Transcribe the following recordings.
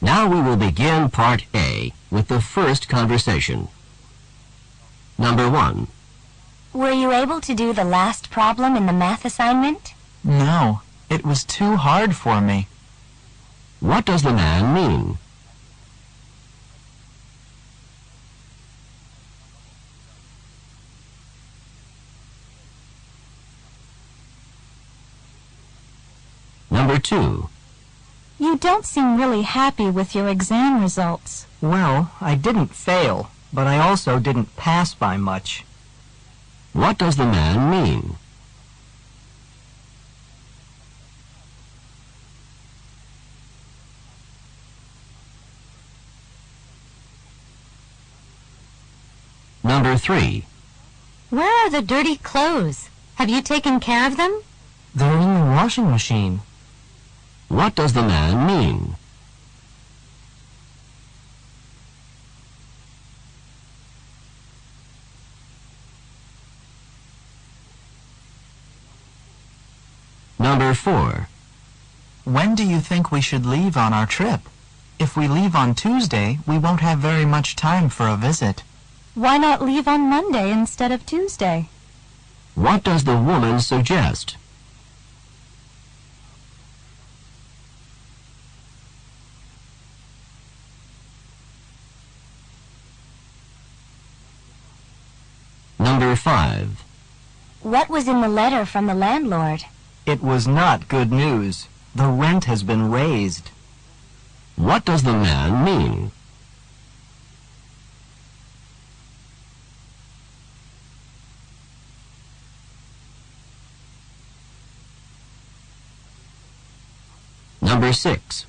Now we will begin Part A with the first conversation. Number 1. Were you able to do the last problem in the math assignment? No, it was too hard for me. What does the man mean? Number 2. You don't seem really happy with your exam results. Well, I didn't fail, but I also didn't pass by much. What does the man mean? Number 3. Where are the dirty clothes? Have you taken care of them? They're in the washing machine. What does the man mean? Number 4. When do you think we should leave on our trip? If we leave on Tuesday, we won't have very much time for a visit. Why not leave on Monday instead of Tuesday? What does the woman suggest? Number 5. What was in the letter from the landlord? It was not good news. The rent has been raised. What does the man mean? Number 6.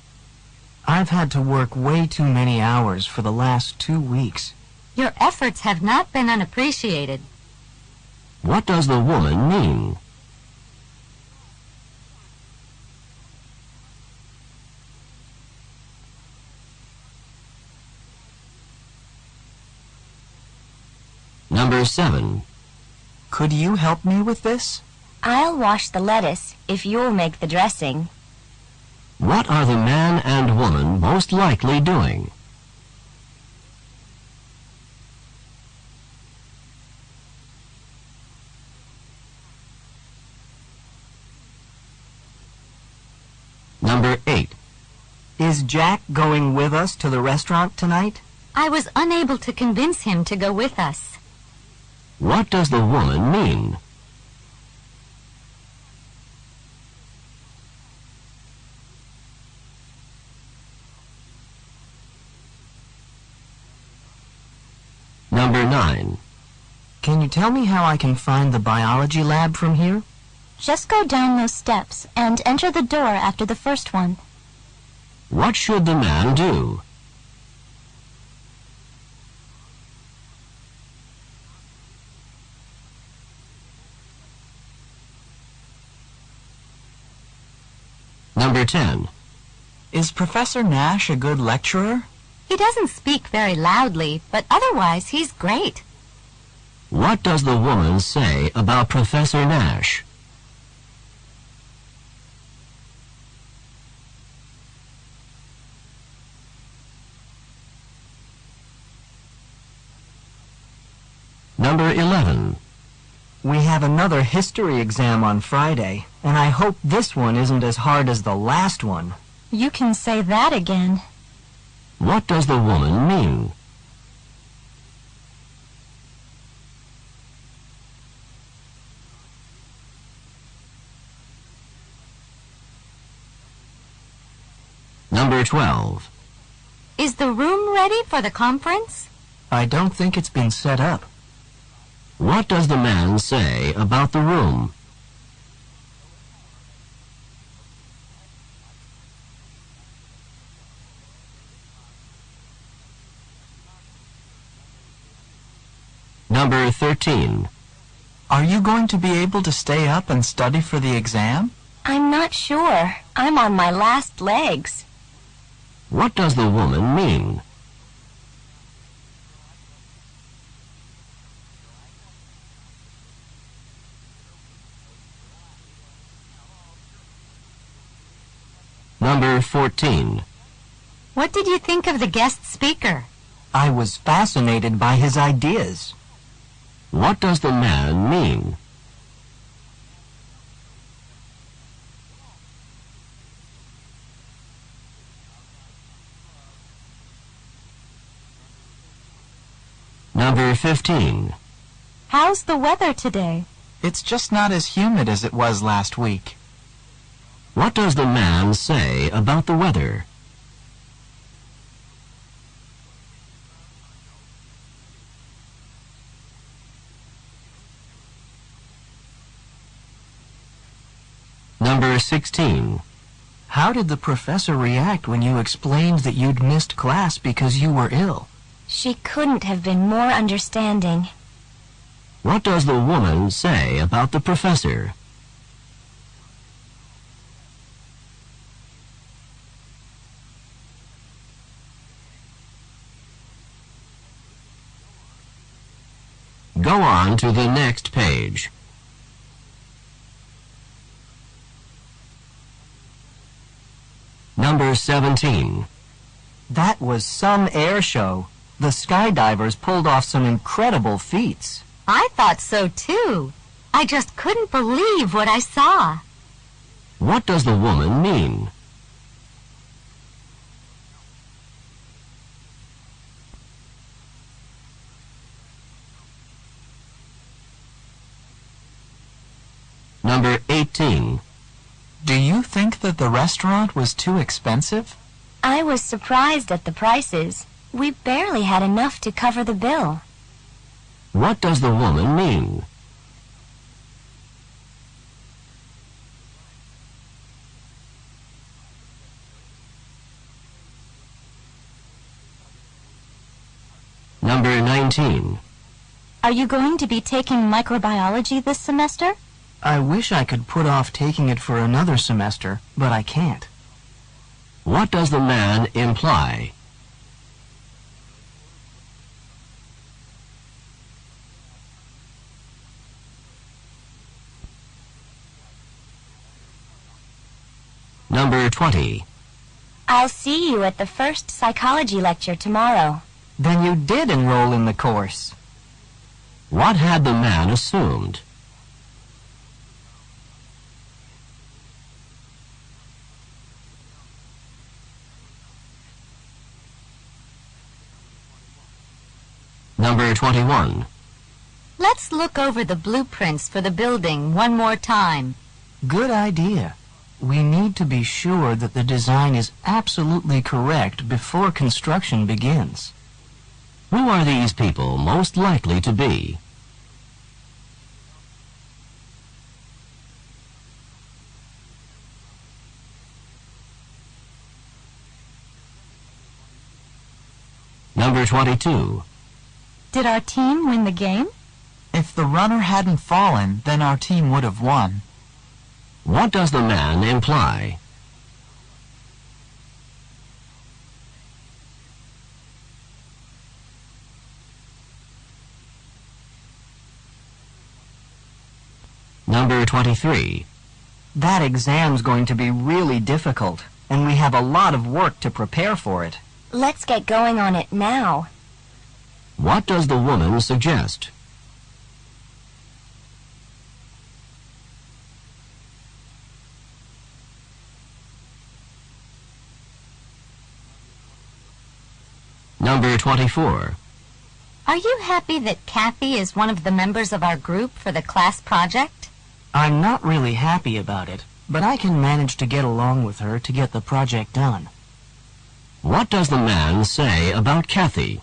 I've had to work way too many hours for the last 2 weeks. Your efforts have not been unappreciated. What does the woman mean? Number 7. Could you help me with this? I'll wash the lettuce if you'll make the dressing. What are the man and woman most likely doing? Number 8. Is Jack going with us to the restaurant tonight? I was unable to convince him to go with us. What does the woman mean? Number 9. Can you tell me how I can find the biology lab from here? Just go down those steps and enter the door after the first one. What should the man do? Number 10. Is Professor Nash a good lecturer? He doesn't speak very loudly, but otherwise he's great. What does the woman say about Professor Nash? Number 11. We have another history exam on Friday, and I hope this one isn't as hard as the last one. You can say that again. What does the woman mean? Number 12. Is the room ready for the conference? I don't think it's been set up. What does the man say about the room? Number 13. Are you going to be able to stay up and study for the exam? I'm not sure. I'm on my last legs. What does the woman mean? Number 14. What did you think of the guest speaker? I was fascinated by his ideas. What does the man mean? Number 15. How's the weather today? It's just not as humid as it was last week. What does the man say about the weather? Number 16. How did the professor react when you explained that you'd missed class because you were ill? She couldn't have been more understanding. What does the woman say about the professor? Go on to the next page. Number 17. That was some air show. The skydivers pulled off some incredible feats. I thought so too. I just couldn't believe what I saw. What does the woman mean? Number 18. Do you think that the restaurant was too expensive? I was surprised at the prices. We barely had enough to cover the bill. What does the woman mean? Number 19. Are you going to be taking microbiology this semester? I wish I could put off taking it for another semester, but I can't. What does the man imply? Number 20. I'll see you at the first psychology lecture tomorrow. Then you did enroll in the course. What had the man assumed? Number 21. Let's look over the blueprints for the building one more time. Good idea. We need to be sure that the design is absolutely correct before construction begins. Who are these people most likely to be? Number 22. Did our team win the game? If the runner hadn't fallen, then our team would have won. What does the man imply? Number 23. That exam's going to be really difficult, and we have a lot of work to prepare for it. Let's get going on it now. What does the woman suggest? Number 24. Are you happy that Kathy is one of the members of our group for the class project? I'm not really happy about it, but I can manage to get along with her to get the project done. What does the man say about Kathy?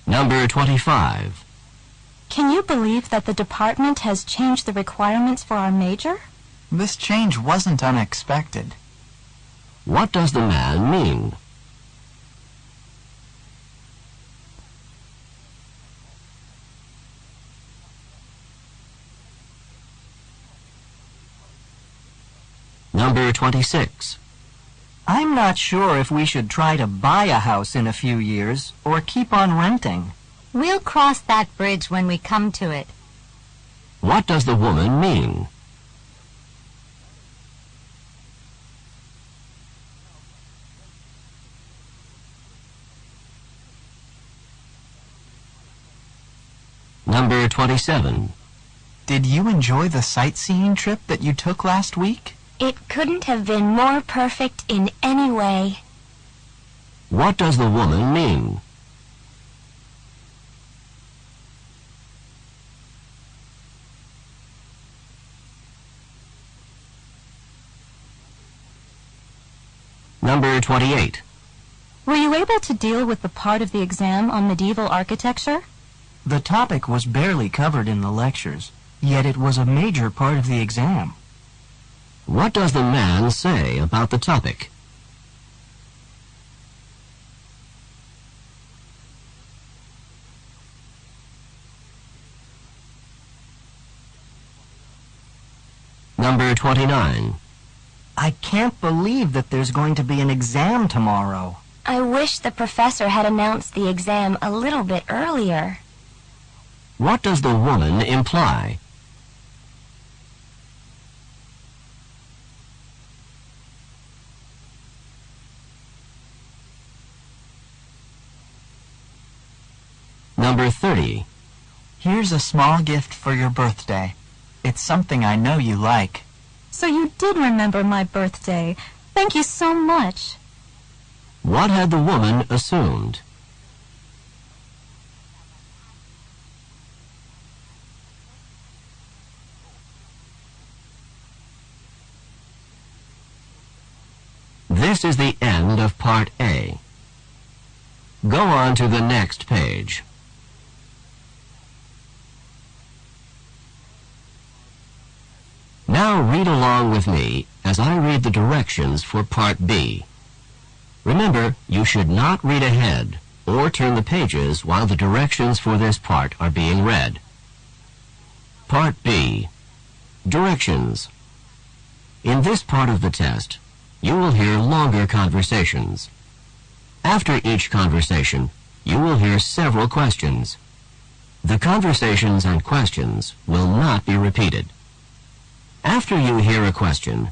Number 25. Can you believe that the department has changed the requirements for our major? This change wasn't unexpected. What does the man mean? Number 26. I'm not sure if we should try to buy a house in a few years or keep on renting. We'll cross that bridge when we come to it. What does the woman mean? Number 27. Did you enjoy the sightseeing trip that you took last week? It couldn't have been more perfect in any way. What does the woman mean? Number 28. Were you able to deal with the part of the exam on medieval architecture? The topic was barely covered in the lectures, yet it was a major part of the exam. What does the man say about the topic? Number 29. I can't believe that there's going to be an exam tomorrow. I wish the professor had announced the exam a little bit earlier. What does the woman imply? Number 30. Here's a small gift for your birthday. It's something I know you like. So you did remember my birthday. Thank you so much. What had the woman assumed? This is the end of Part A. Go on to the next page. Now read along with me as I read the directions for Part B. Remember, you should not read ahead or turn the pages while the directions for this part are being read. Part B. Directions. In this part of the test, you will hear longer conversations. After each conversation, you will hear several questions. The conversations and questions will not be repeated. After you hear a question,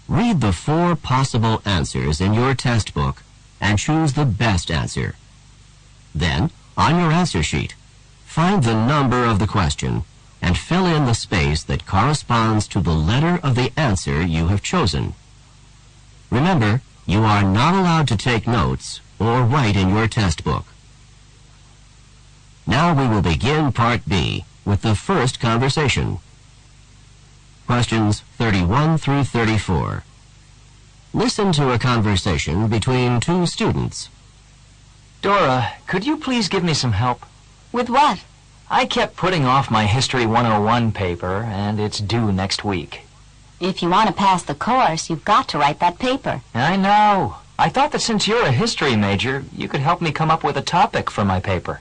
read the 4 possible answers in your test book and choose the best answer. Then, on your answer sheet, find the number of the question and fill in the space that corresponds to the letter of the answer you have chosen. Remember, you are not allowed to take notes or write in your test book. Now we will begin Part B with the first conversation. Questions 31 through 34. Listen to a conversation between 2 students. Dora, could you please give me some help? With what? I kept putting off my History 101 paper, and it's due next week. If you want to pass the course, you've got to write that paper. I know. I thought that since you're a history major, you could help me come up with a topic for my paper.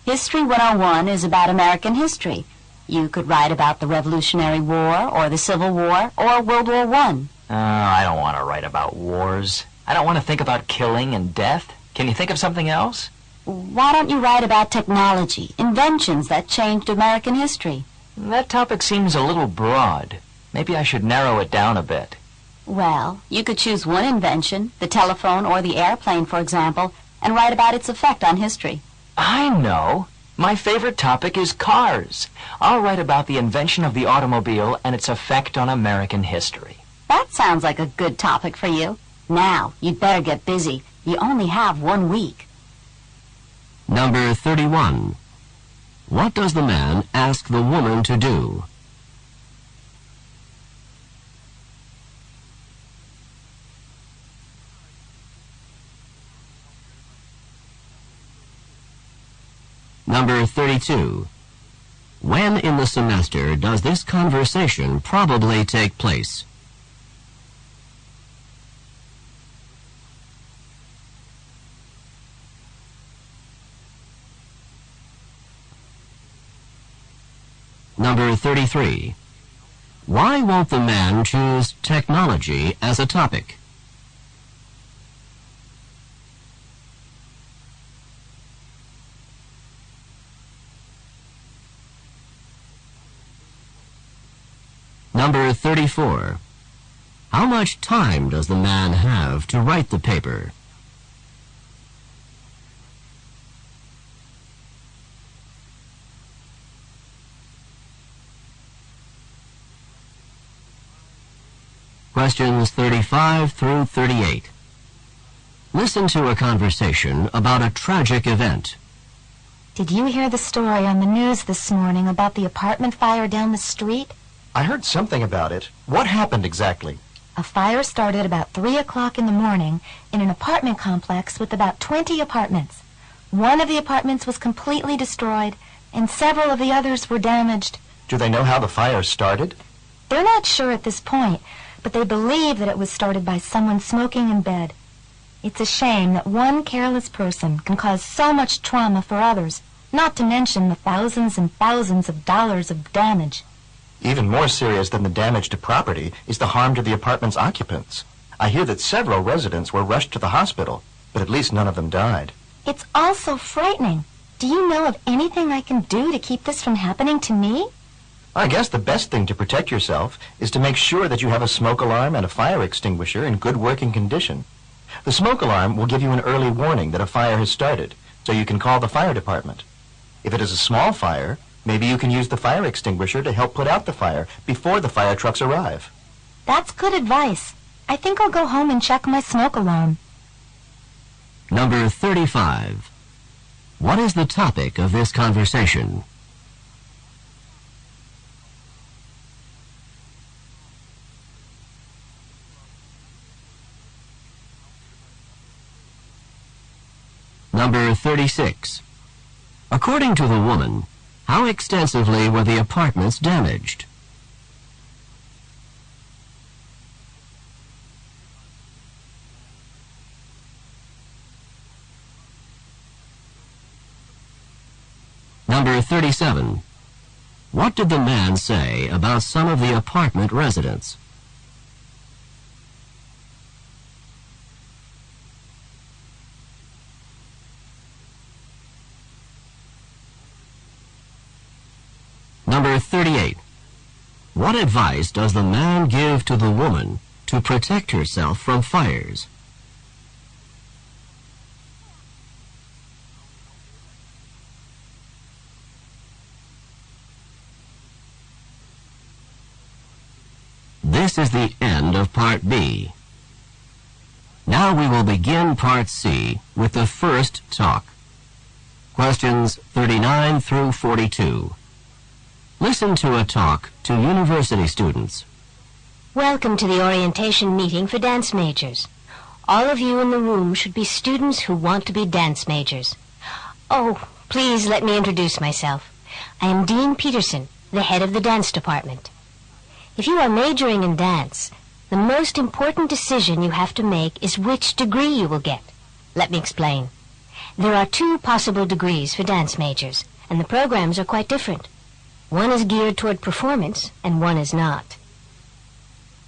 History 101 is about American history. You could write about the Revolutionary War, or the Civil War, or World War I. I don't want to write about wars. I don't want to think about killing and death. Can you think of something else? Why don't you write about technology, inventions that changed American history? That topic seems a little broad. Maybe I should narrow it down a bit. Well, you could choose one invention, the telephone or the airplane, for example, and write about its effect on history. I know. My favorite topic is cars. I'll write about the invention of the automobile and its effect on American history. That sounds like a good topic for you. Now, you'd better get busy. You only have 1 week. Number 31. What does the man ask the woman to do? Number 32. When in the semester does this conversation probably take place? Number 33. Why won't the man choose technology as a topic? Number 34. How much time does the man have to write the paper? Questions 35 through 38. Listen to a conversation about a tragic event. Did you hear the story on the news this morning about the apartment fire down the street? I heard something about it. What happened exactly? A fire started about 3 o'clock in the morning in an apartment complex with about 20 apartments. One of the apartments was completely destroyed, and several of the others were damaged. Do they know how the fire started? They're not sure at this point, but they believe that it was started by someone smoking in bed. It's a shame that one careless person can cause so much trauma for others, not to mention the thousands and thousands of dollars of damage. Even more serious than the damage to property is the harm to the apartment's occupants. I hear that several residents were rushed to the hospital, but at least none of them died. It's all so frightening. Do you know of anything I can do to keep this from happening to me? I guess the best thing to protect yourself is to make sure that you have a smoke alarm and a fire extinguisher in good working condition. The smoke alarm will give you an early warning that a fire has started, so you can call the fire department. If it is a small fire, maybe you can use the fire extinguisher to help put out the fire before the fire trucks arrive. That's good advice. I think I'll go home and check my smoke alarm. Number 35. What is the topic of this conversation? Number 36. According to the woman, how extensively were the apartments damaged? Number 37. What did the man say about some of the apartment residents? Number 38. What advice does the man give to the woman to protect herself from fires? This is the end of Part B. Now we will begin Part C with the first talk. Questions 39 through 42. Listen to a talk to university students. Welcome to the orientation meeting for dance majors. All of you in the room should be students who want to be dance majors. Oh, please let me introduce myself. I am Dean Peterson, the head of the dance department. If you are majoring in dance, the most important decision you have to make is which degree you will get. Let me explain. There are 2 possible degrees for dance majors, and the programs are quite different. One is geared toward performance, and one is not.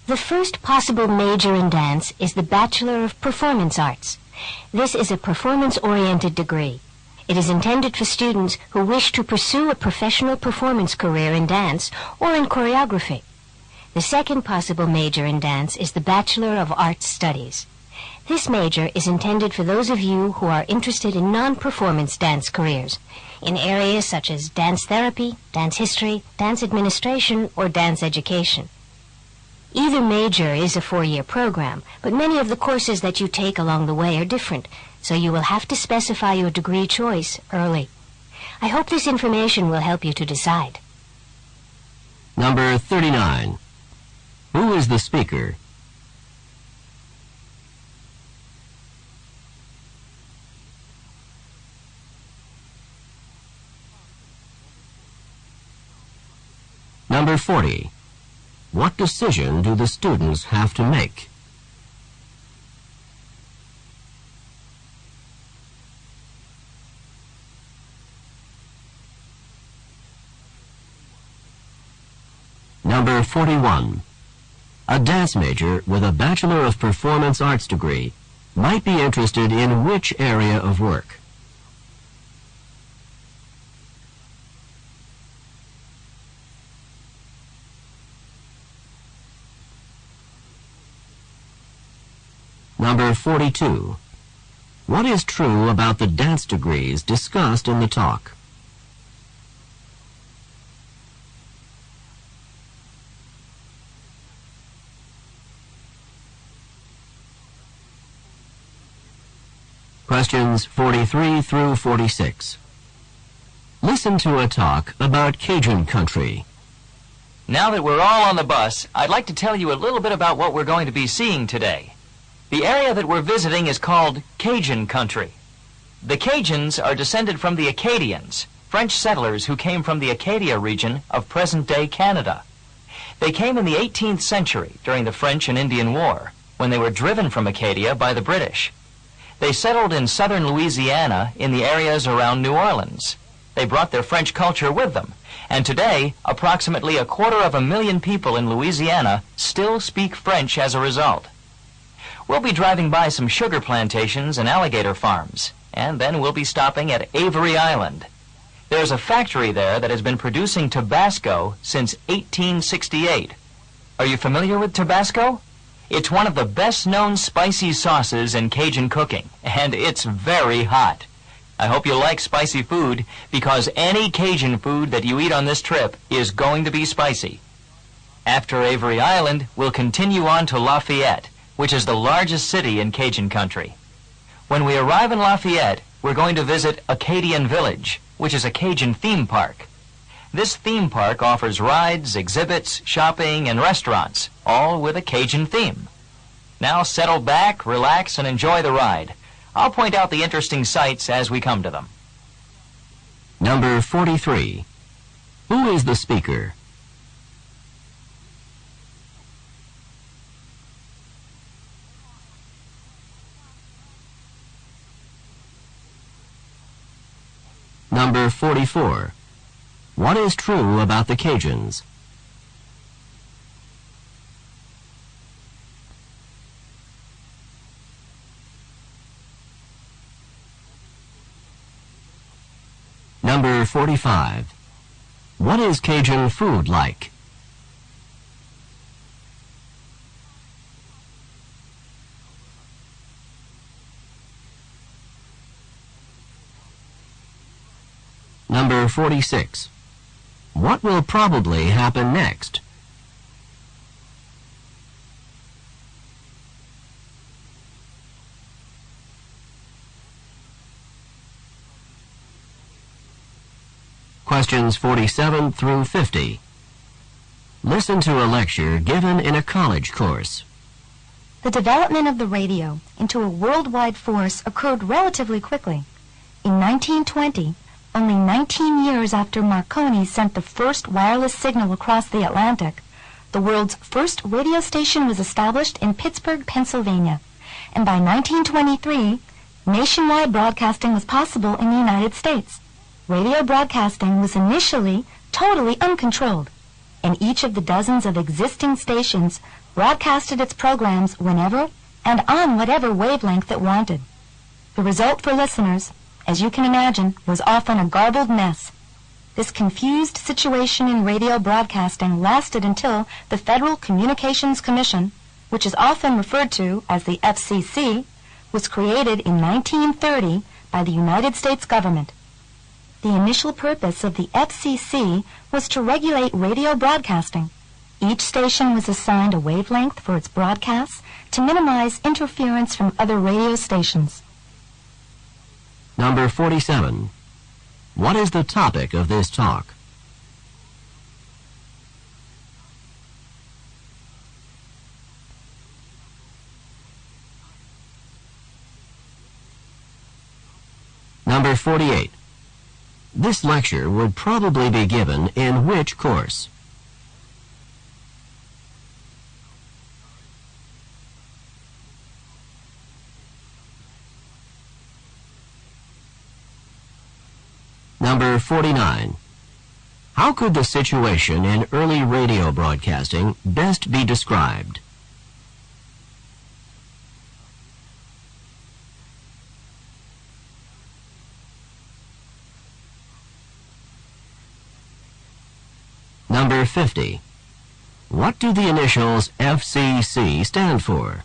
The first possible major in dance is the Bachelor of Performance Arts. This is a performance-oriented degree. It is intended for students who wish to pursue a professional performance career in dance or in choreography. The second possible major in dance is the Bachelor of Arts Studies. This major is intended for those of you who are interested in non-performance dance careers, in areas such as dance therapy, dance history, dance administration, or dance education. Either major is a 4-year program, but many of the courses that you take along the way are different, so you will have to specify your degree choice early. I hope this information will help you to decide. Number 39. Who is the speaker? Number 40. What decision do the students have to make? Number 41. A dance major with a Bachelor of Performance Arts degree might be interested in which area of work? Number 42. What is true about the dance degrees discussed in the talk? Questions 43 through 46. Listen to a talk about Cajun country. Now that we're all on the bus, I'd like to tell you a little bit about what we're going to be seeing today. The area that we're visiting is called Cajun country. The Cajuns are descended from the Acadians, French settlers who came from the Acadia region of present-day Canada. They came in the 18th century during the French and Indian War, when they were driven from Acadia by the British. They settled in southern Louisiana in the areas around New Orleans. They brought their French culture with them, and today approximately 250,000 people in Louisiana still speak French as a result. We'll be driving by some sugar plantations and alligator farms, and then we'll be stopping at Avery Island. There's a factory there that has been producing Tabasco since 1868. Are you familiar with Tabasco? It's one of the best-known spicy sauces in Cajun cooking, and it's very hot. I hope you like spicy food, because any Cajun food that you eat on this trip is going to be spicy. After Avery Island, we'll continue on to Lafayette, which is the largest city in Cajun country. When we arrive in Lafayette, we're going to visit Acadian Village, which is a Cajun theme park. This theme park offers rides, exhibits, shopping, and restaurants, all with a Cajun theme. Now settle back, relax, and enjoy the ride. I'll point out the interesting sights as we come to them. Number 43. Who is the speaker? Number 44. What is true about the Cajuns? Number 45. What is Cajun food like? Number 46. What will probably happen next? Questions 47 through 50. Listen to a lecture given in a college course. The development of the radio into a worldwide force occurred relatively quickly. In 1920, only 19 years after Marconi sent the first wireless signal across the Atlantic, the world's first radio station was established in Pittsburgh, Pennsylvania. And by 1923, nationwide broadcasting was possible in the United States. Radio broadcasting was initially totally uncontrolled, and each of the dozens of existing stations broadcasted its programs whenever and on whatever wavelength it wanted. The result for listeners, as you can imagine, was often a garbled mess. This confused situation in radio broadcasting lasted until the Federal Communications Commission, which is often referred to as the FCC, was created in 1930 by the United States government. The initial purpose of the FCC was to regulate radio broadcasting. Each station was assigned a wavelength for its broadcasts to minimize interference from other radio stations. Number 47. What is the topic of this talk? Number 48. This lecture would probably be given in which course? Number 49. How could the situation in early radio broadcasting best be described? Number 50. What do the initials FCC stand for?